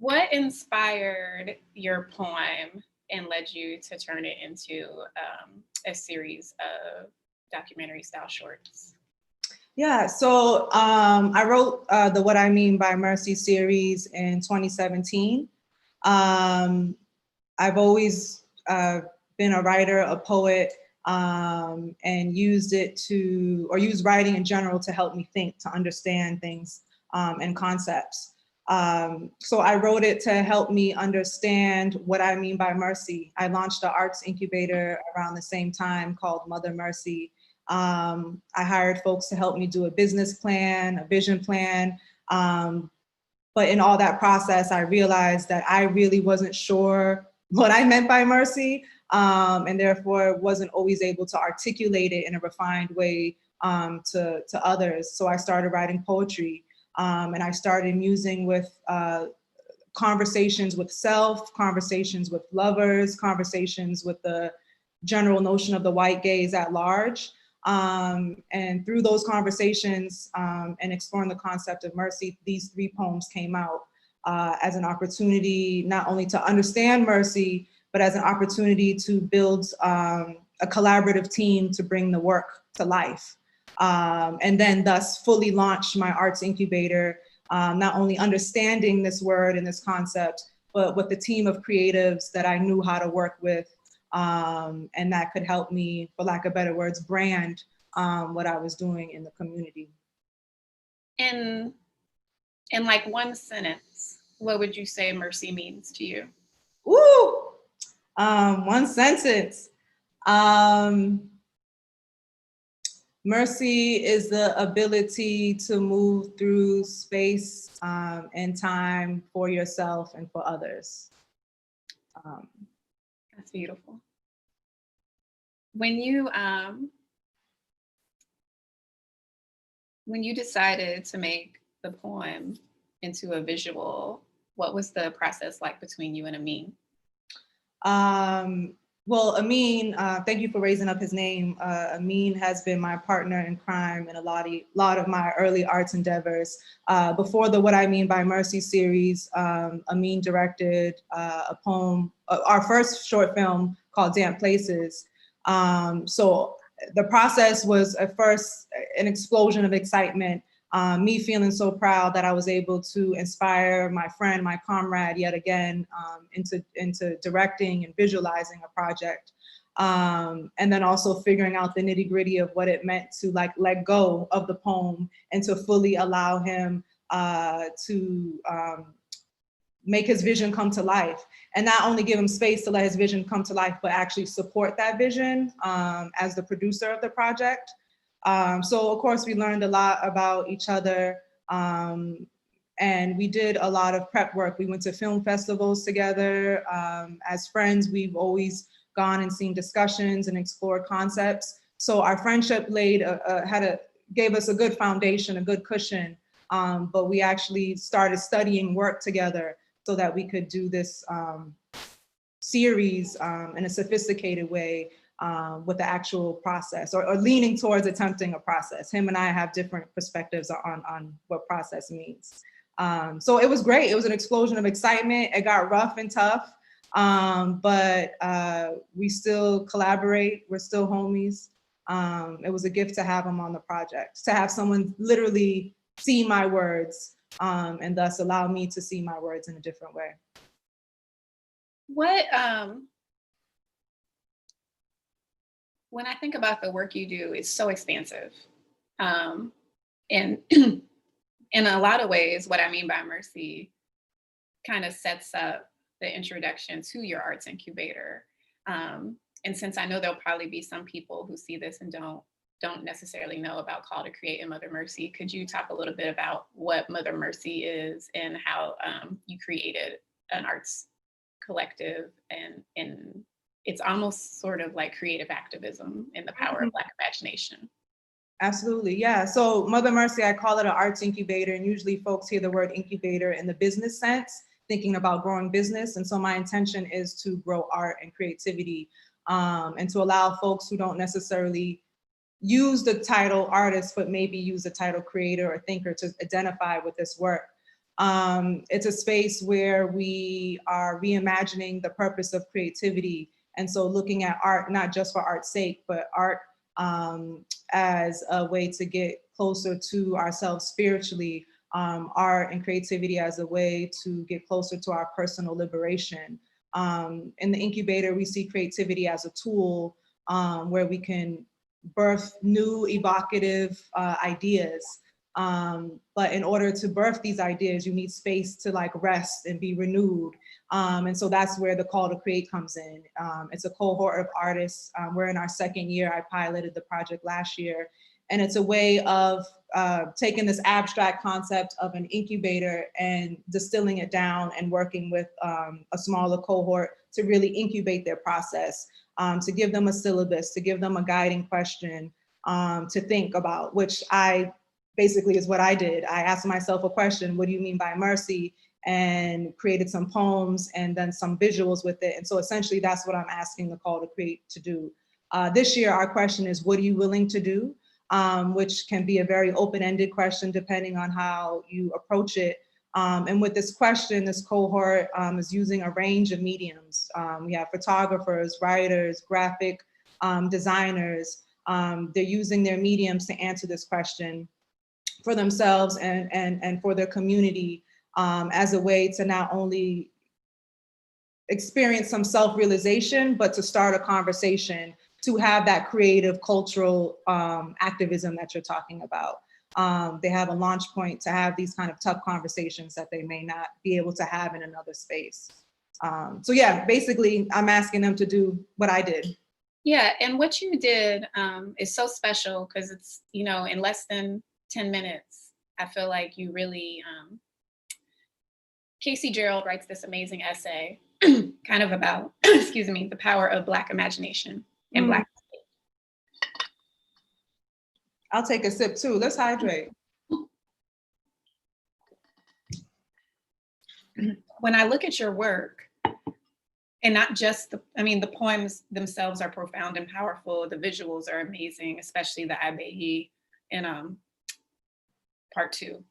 What inspired your poem and led you to turn it into a series of documentary style shorts? Yeah, so I wrote the What I Mean by Mercy series in 2017. I've always been a writer, a poet, and used writing in general to help me think, to understand things and concepts. So I wrote it to help me understand what I mean by mercy. I launched an arts incubator around the same time called Mother Mercy. I hired folks to help me do a business plan, a vision plan. But in all that process, I realized that I really wasn't sure what I meant by mercy, and therefore wasn't always able to articulate it in a refined way to others. So I started writing poetry, and I started musing with conversations with self, conversations with lovers, conversations with the general notion of the white gaze at large. And through those conversations and exploring the concept of mercy, these 3 poems came out as an opportunity not only to understand mercy, but as an opportunity to build a collaborative team to bring the work to life. And then thus fully launch my arts incubator, not only understanding this word and this concept, but with the team of creatives that I knew how to work with, and that could help me, for lack of better words, brand what I was doing in the community. In like one sentence, what would you say mercy means to you? Ooh, one sentence. Mercy is the ability to move through space and time for yourself and for others. That's beautiful. When you decided to make the poem into a visual, what was the process like between you and Amin? Well, Amin, thank you for raising up his name. Amin has been my partner in crime in a lot of my early arts endeavors. Before the What I Mean by Mercy series, Amin directed a poem, our first short film called Damp Places. So the process was at first an explosion of excitement. Me feeling so proud that I was able to inspire my friend, my comrade, yet again, into directing and visualizing a project. And then also figuring out the nitty gritty of what it meant to like let go of the poem and to fully allow him to make his vision come to life. And not only give him space to let his vision come to life, but actually support that vision as the producer of the project. So of course we learned a lot about each other, and we did a lot of prep work. We went to film festivals together. As friends, we've always gone and seen discussions and explored concepts. So our friendship gave us a good foundation, a good cushion, but we actually started studying work together so that we could do this series in a sophisticated way. With the actual process, or leaning towards attempting a process. Him and I have different perspectives on what process means. So it was great. It was an explosion of excitement. It got rough and tough, but we still collaborate. We're still homies. It was a gift to have him on the project, to have someone literally see my words and thus allow me to see my words in a different way. When I think about the work you do, it's so expansive. And in a lot of ways, What I Mean by Mercy kind of sets up the introduction to your arts incubator. And since I know there'll probably be some people who see this and don't necessarily know about Call to Create and Mother Mercy, could you talk a little bit about what Mother Mercy is and how you created an arts collective and it's almost sort of like creative activism and the power of Black imagination. Absolutely, yeah. So Mother Mercy, I call it an arts incubator, and usually folks hear the word incubator in the business sense, thinking about growing business. And so my intention is to grow art and creativity and to allow folks who don't necessarily use the title artist, but maybe use the title creator or thinker to identify with this work. It's a space where we are reimagining the purpose of creativity. And so looking at art, not just for art's sake, but art as a way to get closer to ourselves spiritually, art and creativity as a way to get closer to our personal liberation. In the incubator, we see creativity as a tool where we can birth new evocative ideas. But in order to birth these ideas, you need space to like rest and be renewed. And so that's where the call to create comes in. It's a cohort of artists. We're in our second year. I piloted the project last year. And it's a way of taking this abstract concept of an incubator and distilling it down and working with a smaller cohort to really incubate their process, to give them a syllabus, to give them a guiding question to think about, which I basically is what I did. I asked myself a question, what do you mean by mercy? And created some poems and then some visuals with it. And so essentially that's what I'm asking the call to create to do. This year, our question is, what are you willing to do? Which can be a very open-ended question depending on how you approach it. And with this question, this cohort is using a range of mediums. We have photographers, writers, graphic designers. They're using their mediums to answer this question for themselves and for their community as a way to not only experience some self-realization, but to start a conversation, to have that creative cultural activism that you're talking about. They have a launch point to have these kind of tough conversations that they may not be able to have in another space. So yeah, basically I'm asking them to do what I did. Yeah, and what you did is so special because it's, you know, in less than 10 minutes, I feel like you really, Casey Gerald writes this amazing essay kind of about, excuse me, the power of Black imagination and Black. I'll take a sip too, let's hydrate. When I look at your work, and not just the, I mean, the poems themselves are profound and powerful. The visuals are amazing, especially the Abehi in part 2.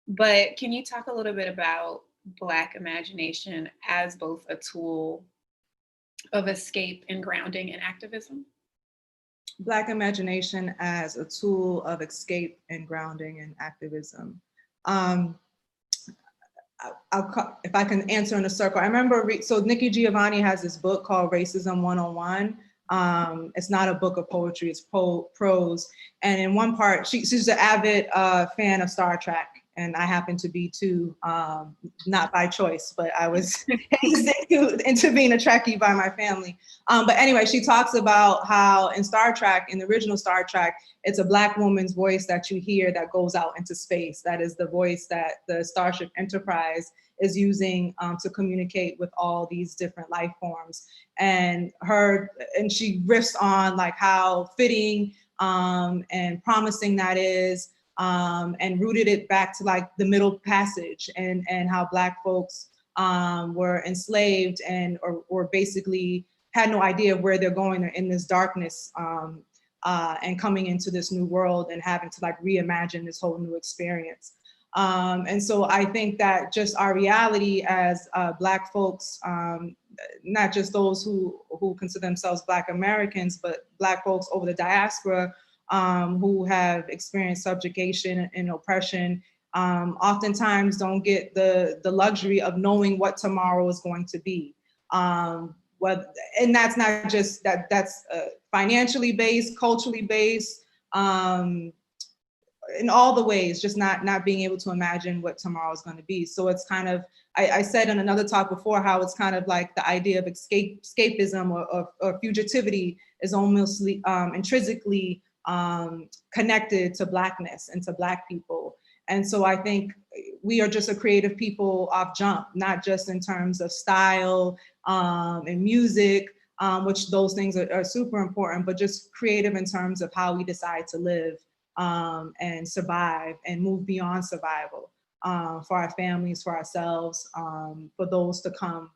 But can you talk a little bit about Black imagination as both a tool of escape and grounding and activism? Black imagination as a tool of escape and grounding and activism. If I can answer in a circle, I remember, so Nikki Giovanni has this book called Racism 101. It's not a book of poetry, it's prose. And in one part, she's an avid fan of Star Trek. And I happen to be too, not by choice, but I was into being a Trekkie by my family. But anyway, she talks about how in Star Trek, in the original Star Trek, it's a Black woman's voice that you hear that goes out into space. That is the voice that the Starship Enterprise is using to communicate with all these different life forms. And she riffs on like how fitting and promising that is. And rooted it back to like the Middle Passage and how Black folks were enslaved or basically had no idea of where they're going. They're in this darkness and coming into this new world and having to like reimagine this whole new experience. And so I think that just our reality as Black folks, not just those who consider themselves Black Americans, but Black folks over the diaspora, who have experienced subjugation and oppression, oftentimes don't get the luxury of knowing what tomorrow is going to be. And that's not just that's financially based, culturally based, in all the ways, just not being able to imagine what tomorrow is going to be. So it's kind of, I said in another talk before how it's kind of like the idea of escapism or fugitivity is almost intrinsically connected to Blackness and to Black people. And so I think we are just a creative people off jump, not just in terms of style and music, which those things are super important, but just creative in terms of how we decide to live and survive and move beyond survival for our families, for ourselves, for those to come.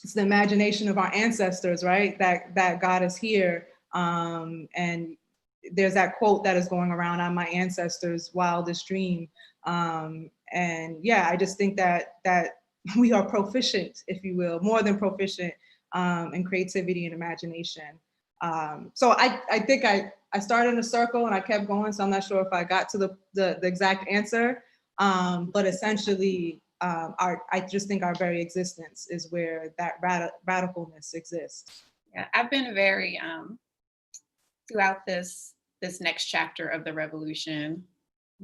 It's the imagination of our ancestors, right? That got us here. And there's that quote that is going around, "I'm my ancestors' wildest dream." And yeah, I just think that we are proficient, if you will, more than proficient, in creativity and imagination. So I think I started in a circle and I kept going, so I'm not sure if I got to the exact answer. But essentially, I just think our very existence is where that radicalness exists. Yeah, I've been very throughout this next chapter of the revolution,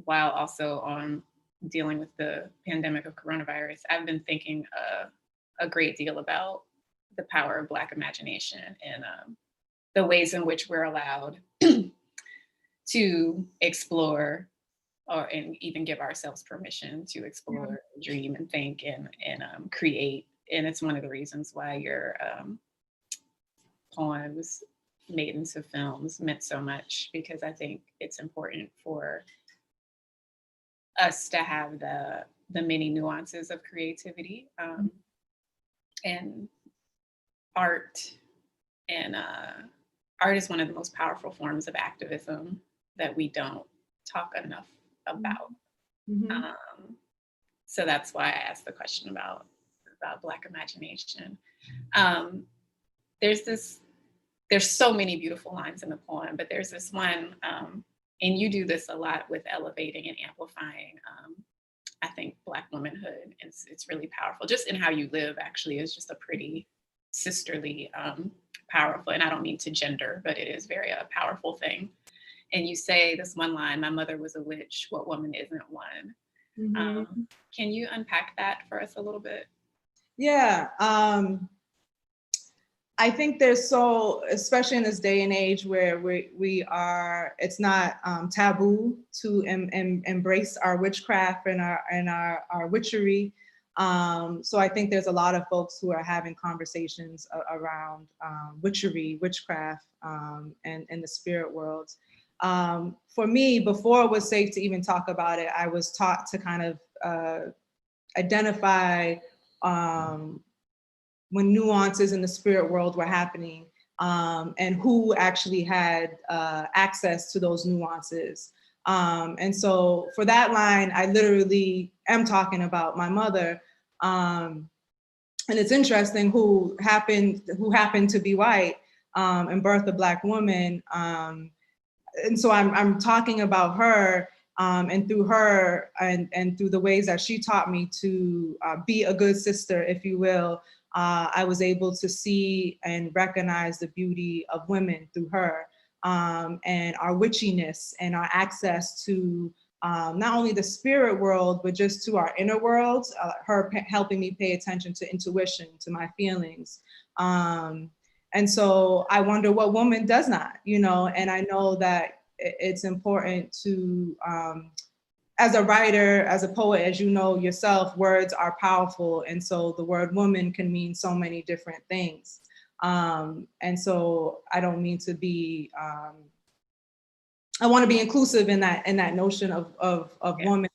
while also on dealing with the pandemic of coronavirus, I've been thinking a great deal about the power of Black imagination and the ways in which we're allowed to explore and even give ourselves permission to explore, dream, and think and create. And it's one of the reasons why your poems made into films meant so much, because I think it's important for us to have the many nuances of creativity and art. And art is one of the most powerful forms of activism that we don't talk enough about. So that's why I asked the question about Black imagination. There's so many beautiful lines in the poem, but there's this one, and you do this a lot with elevating and amplifying, I think, Black womanhood. It's really powerful. Just in how you live, actually, is just a pretty sisterly, powerful, and I don't mean to gender, but it is very a powerful thing. And you say this one line, "My mother was a witch, what woman isn't one?" Can you unpack that for us a little bit? Yeah. I think there's so, especially in this day and age where we are, it's not taboo to embrace our witchcraft and our witchery. So I think there's a lot of folks who are having conversations around witchery, witchcraft, and in the spirit world. For me, before it was safe to even talk about it, I was taught to kind of identify when nuances in the spirit world were happening, and who actually had access to those nuances. And so for that line, I literally am talking about my mother. And it's interesting, who happened to be white, and birth a Black woman. And so I'm talking about her, and through her and through the ways that she taught me to be a good sister, if you will, I was able to see and recognize the beauty of women through her, and our witchiness and our access to not only the spirit world, but just to our inner worlds, her helping me pay attention to intuition, to my feelings. And so I wonder what woman does not, and I know that it's important to, as a writer, as a poet, as you know yourself, words are powerful. And so the word woman can mean so many different things. And so I don't mean to be, I want to be inclusive in that notion of woman,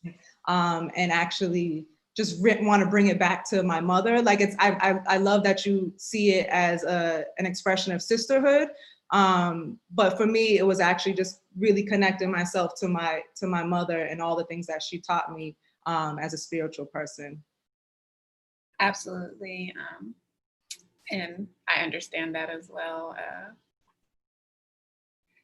and actually just want to bring it back to my mother. Like I love that you see it as an expression of sisterhood. But for me, it was actually just really connecting myself to my mother and all the things that she taught me as a spiritual person. Absolutely. And I understand that as well.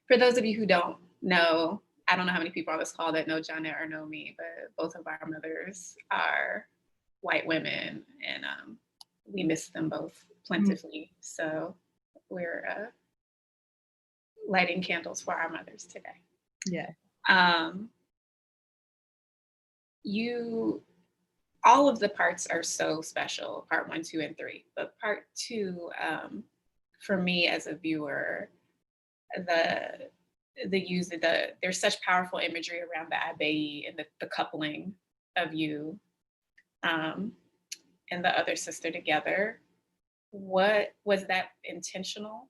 For those of you who don't know, I don't know how many people on this call that know Janet or know me, but both of our mothers are white women, and we miss them both plentifully. So we're lighting candles for our mothers today. Yeah. All of the parts are so special, part 1, 2, and 3. But part 2, for me as a viewer, there's such powerful imagery around the Abbey and the coupling of you and the other sister together. What was that intentional?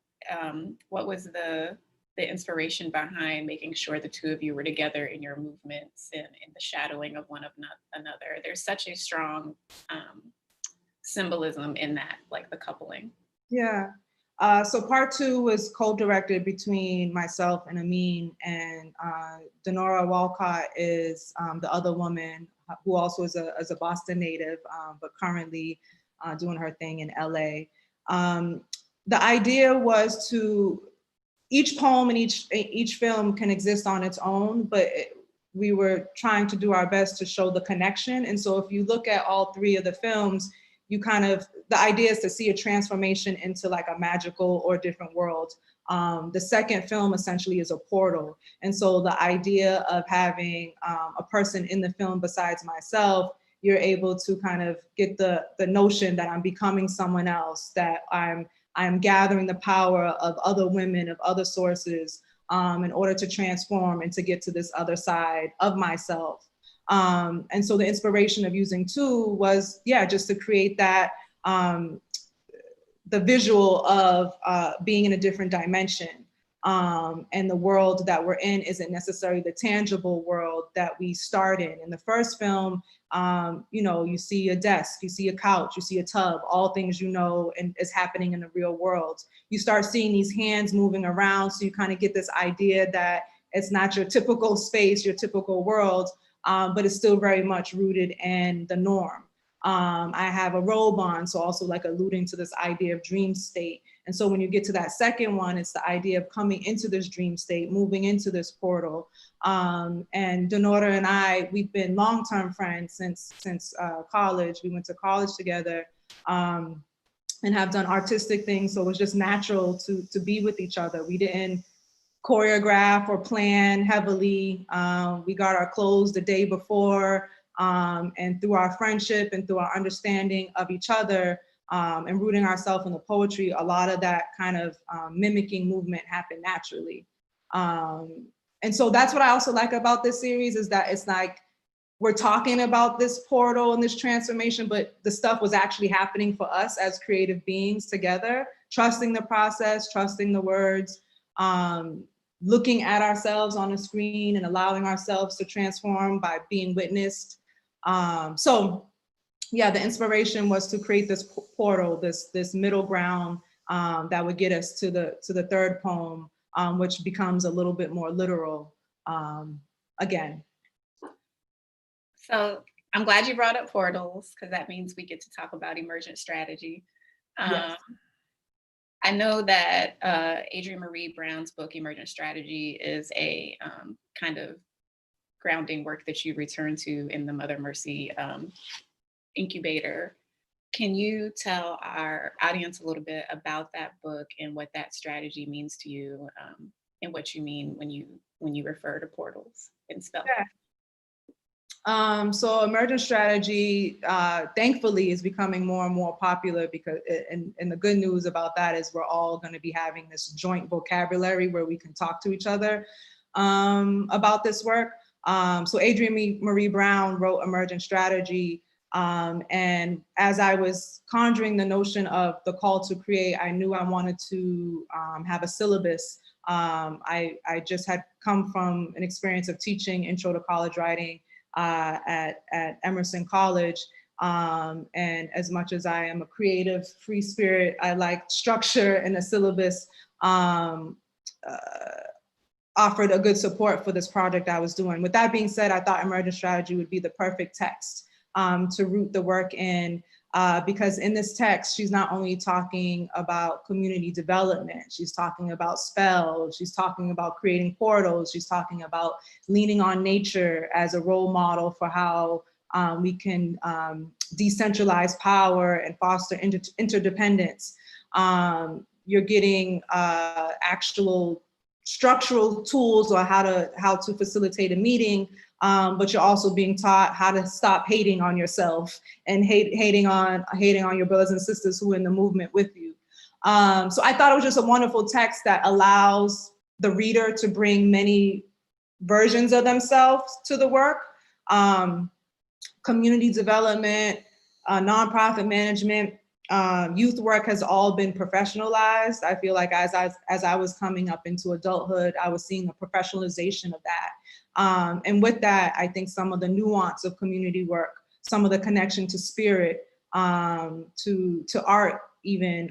What was the inspiration behind making sure the two of you were together in your movements and in the shadowing of one of another? There's such a strong symbolism in that, like the coupling. Yeah. So part 2 was co-directed between myself and Amin, and Denora Walcott is the other woman who also is a Boston native, but currently doing her thing in LA. The idea was to, each poem and each film can exist on its own, but we were trying to do our best to show the connection. And so if you look at all 3 of the films, you kind of, the idea is to see a transformation into like a magical or different world. The second film essentially is a portal. And so the idea of having a person in the film besides myself, you're able to kind of get the notion that I'm becoming someone else, that I'm gathering the power of other women, of other sources, in order to transform and to get to this other side of myself. And so the inspiration of using 2 was, yeah, just to create that, the visual of being in a different dimension. And the world that we're in isn't necessarily the tangible world that we start in. In the first film, you know, you see a desk, you see a couch, you see a tub, all things you know and is happening in the real world. You start seeing these hands moving around, so you kind of get this idea that it's not your typical space, your typical world, but it's still very much rooted in the norm. I have a robe on, so also like alluding to this idea of dream state. And so when you get to that second one, it's the idea of coming into this dream state, moving into this portal. And Denora and I, we've been long-term friends since college. We went to college together and have done artistic things. So it was just natural to be with each other. We didn't choreograph or plan heavily. We got our clothes the day before. And through our friendship and through our understanding of each other, and rooting ourselves in the poetry, a lot of that kind of mimicking movement happened naturally. And so that's what I also like about this series, is that it's like, we're talking about this portal and this transformation, but the stuff was actually happening for us as creative beings together, trusting the process, trusting the words, looking at ourselves on the screen and allowing ourselves to transform by being witnessed. So yeah, the inspiration was to create this portal, this middle ground that would get us to the third poem, which becomes a little bit more literal again. So I'm glad you brought up portals, because that means we get to talk about emergent strategy. Yes. I know that Adrienne Marie Brown's book, Emergent Strategy, is a kind of grounding work that you return to in the Mother Mercy incubator. Can you tell our audience a little bit about that book and what that strategy means to you, and what you mean when you refer to portals and spell? Yeah. So Emergent Strategy, thankfully, is becoming more and more popular, because, and the good news about that is we're all going to be having this joint vocabulary where we can talk to each other about this work. So Adrienne Marie Brown wrote Emergent Strategy. And as I was conjuring the notion of the call to create, I knew I wanted to have a syllabus. I just had come from an experience of teaching intro to college writing at Emerson College. And as much as I am a creative, free spirit, I like structure, and a syllabus offered a good support for this project I was doing. With that being said, I thought Emergent Strategy would be the perfect text to root the work in, because in this text, she's not only talking about community development, she's talking about spells, she's talking about creating portals, she's talking about leaning on nature as a role model for how we can decentralize power and foster interdependence. You're getting actual structural tools or how to facilitate a meeting, but you're also being taught how to stop hating on yourself and hating on your brothers and sisters who are in the movement with you. So I thought it was just a wonderful text that allows the reader to bring many versions of themselves to the work. Community development, nonprofit management, youth work has all been professionalized. I feel like as I was coming up into adulthood, I was seeing the professionalization of that. And with that, I think some of the nuance of community work, some of the connection to spirit, to art even,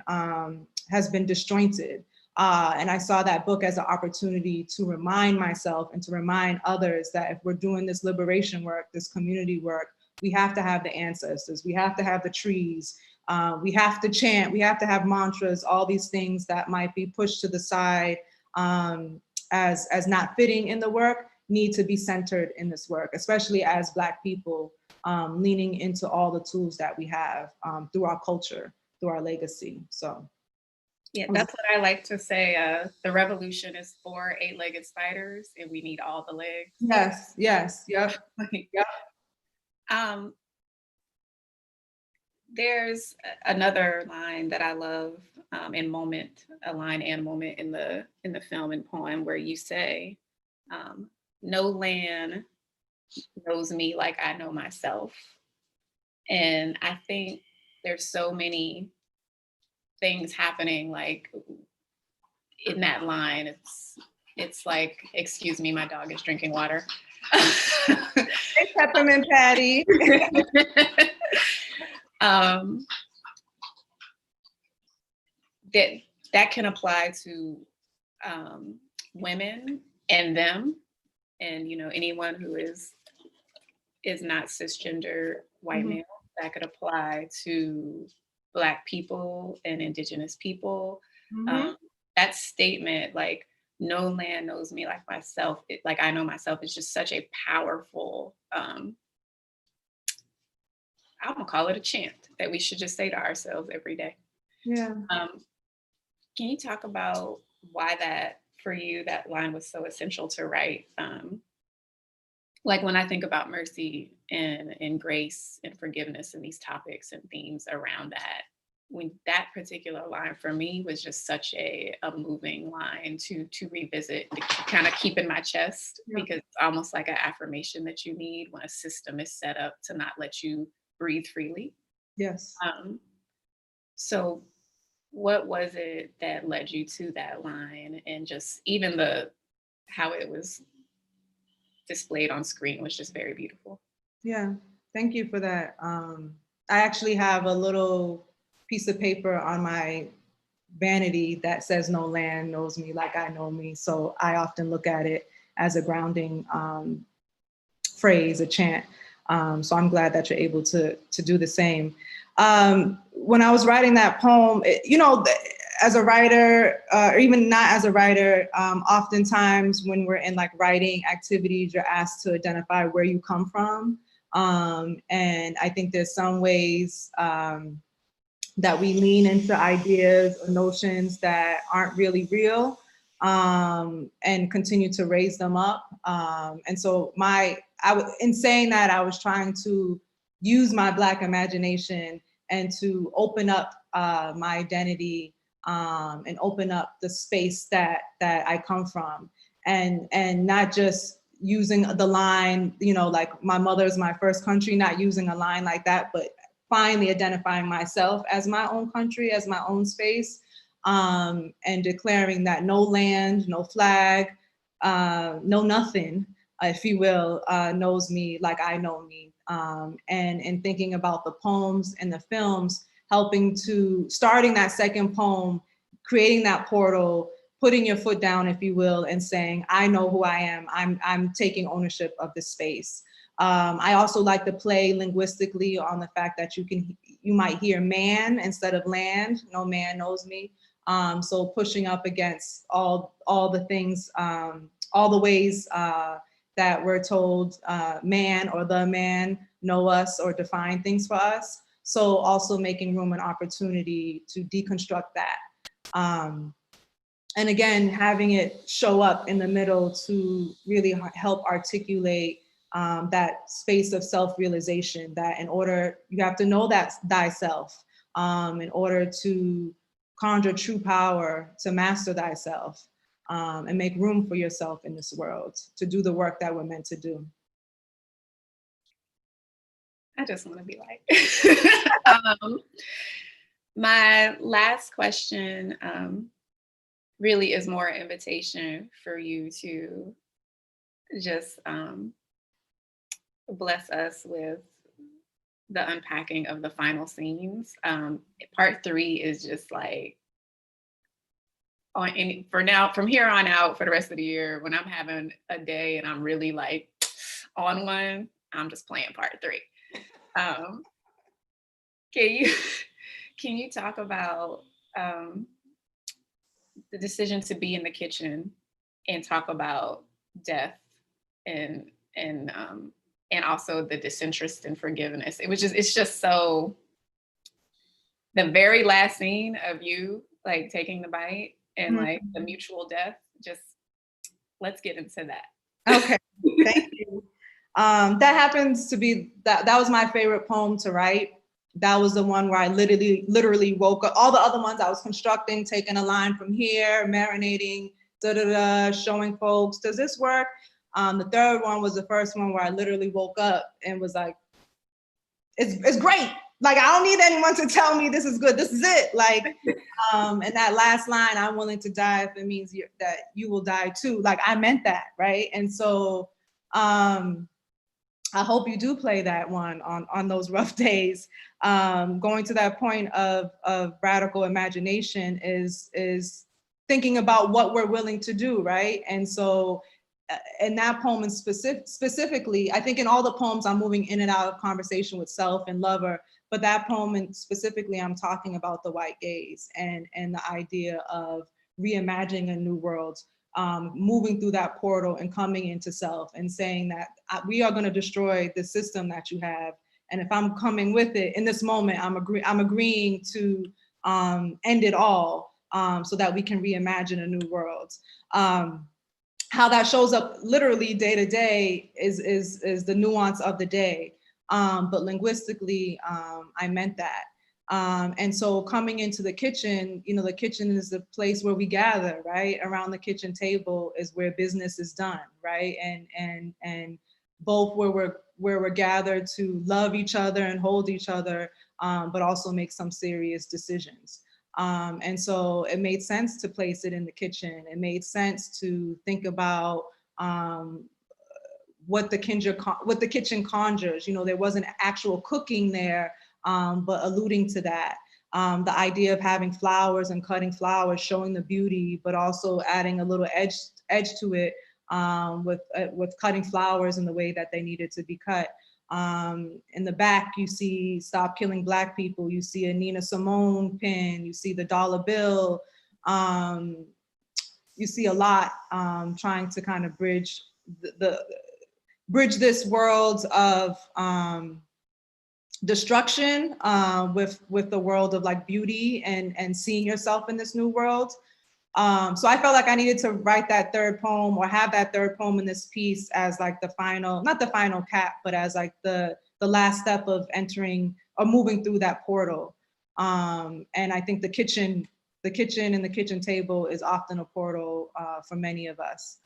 has been disjointed. And I saw that book as an opportunity to remind myself and to remind others that if we're doing this liberation work, this community work, we have to have the ancestors, we have to have the trees, we have to chant, we have to have mantras, all these things that might be pushed to the side as not fitting in the work need to be centered in this work, especially as Black people leaning into all the tools that we have through our culture, through our legacy. So. Yeah, that's what I like to say. The revolution is for 8-legged spiders, and we need all the legs. Yes, yes, yep, yep. There's another line that I love in moment, a line and moment in the film and poem where you say, "No land knows me like I know myself," and I think there's so many things happening like in that line. It's like, excuse me, my dog is drinking water. Hey, Peppermint Patty. That can apply to women and them, and anyone who is not cisgender white male. That could apply to Black people and Indigenous people. That statement, like, no land knows me like myself, like I know myself, is just such a powerful, I'm gonna call it a chant that we should just say to ourselves every day. Yeah. Can you talk about why that, for you, that line was so essential to write? Like when I think about mercy and grace and forgiveness and these topics and themes around that, when that particular line for me was just such a moving line to revisit, to kind of keep in my chest, because it's almost like an affirmation that you need when a system is set up to not let you breathe freely. Yes. So what was it that led you to that line, and just even how it was displayed on screen was just very beautiful. Yeah, thank you for that. I actually have a little piece of paper on my vanity that says no land knows me like I know me. So I often look at it as a grounding phrase, a chant. So I'm glad that you're able to do the same. When I was writing that poem, as a writer, or even not as a writer, oftentimes when we're in like writing activities, you're asked to identify where you come from. And I think there's some ways that we lean into ideas or notions that aren't really real, and continue to raise them up. And so in saying that, I was trying to use my Black imagination and to open up my identity, and open up the space that I come from, and not just using the line, like my mother's my first country, not using a line like that, but finally identifying myself as my own country, as my own space, and declaring that no land, no flag, no nothing, if you will, knows me like I know me. And thinking about the poems and the films, starting that second poem, creating that portal, putting your foot down, if you will, and saying, I know who I am. I'm taking ownership of this space. I also like to play linguistically on the fact that you might hear man instead of land. No man knows me. So pushing up against all the things, all the ways that we're told man or the man know us or define things for us. So also making room and opportunity to deconstruct that. And again, having it show up in the middle to really help articulate that space of self-realization, that you have to know that thyself in order to conjure true power, to master thyself, and make room for yourself in this world, to do the work that we're meant to do. I just want to be like. My last question really is more an invitation for you to just bless us with the unpacking of the final scenes. Part 3 is just like from here on out, for the rest of the year, when I'm having a day and I'm really like on one, I'm just playing part 3. Um, can you can you talk about the decision to be in the kitchen and talk about death and and um, and also the disinterest and forgiveness? It's just so, the very last scene of you like taking the bite and like the mutual death, just let's get into that. Okay, thank you. That happens to be, that was my favorite poem to write. That was the one where I literally woke up. All the other ones I was constructing, taking a line from here, marinating, showing folks, does this work? The third one was the first one where I literally woke up and was like, it's great. Like, I don't need anyone to tell me this is good. This is it. Like, and that last line, I'm willing to die if it means that you will die too. Like, I meant that, right? And so I hope you do play that one on those rough days. Going to that point of radical imagination is thinking about what we're willing to do, right? And so in that poem specifically, I think in all the poems I'm moving in and out of conversation with self and lover, but that poem and specifically I'm talking about the white gaze and the idea of reimagining a new world, moving through that portal and coming into self and saying that we are going to destroy the system that you have. And if I'm coming with it in this moment, I'm agreeing to end it all so that we can reimagine a new world. How that shows up literally day to day is the nuance of the day. But linguistically, I meant that. And so coming into the kitchen, you know, the kitchen is the place where we gather, right? Around the kitchen table is where business is done, right? And both where we're gathered to love each other and hold each other, but also make some serious decisions. And so it made sense to place it in the kitchen. It made sense to think about what the kitchen conjures. You know, there wasn't actual cooking there, but alluding to that. The idea of having flowers and cutting flowers, showing the beauty, but also adding a little edge to it with cutting flowers in the way that they needed to be cut. In the back, you see Stop Killing Black People, you see a Nina Simone pin, you see the dollar bill, you see a lot trying to kind of bridge bridge this world of destruction with the world of like beauty and seeing yourself in this new world. So I felt like I needed to write that third poem or have that third poem in this piece as like the final, not the final cap, but as like the last step of entering or moving through that portal. And I think the kitchen and the kitchen table is often a portal for many of us,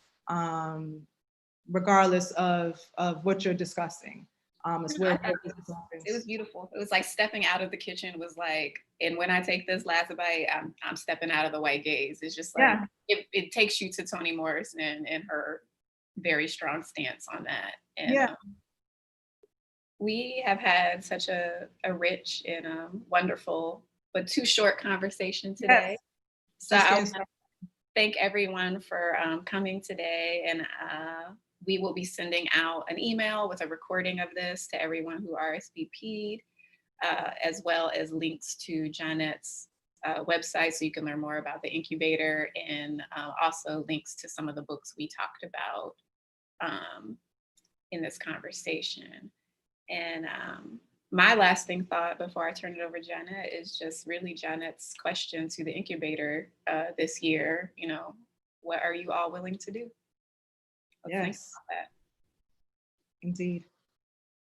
regardless of what you're discussing. It's where it was beautiful. It was like stepping out of the kitchen was like, and when I take this last bite, I'm stepping out of the white gaze. It's just like, yeah. It takes you to Toni Morrison and her very strong stance on that. And yeah. We have had such a rich and wonderful, but too short conversation today. Yes. So I want to thank everyone for coming today, and we will be sending out an email with a recording of this to everyone who RSVP'd, as well as links to Jeanette's website so you can learn more about the incubator, and also links to some of the books we talked about in this conversation. And my lasting thought before I turn it over to Jeanette is just really Jeanette's question to the incubator this year. You know, what are you all willing to do? Yes. Indeed.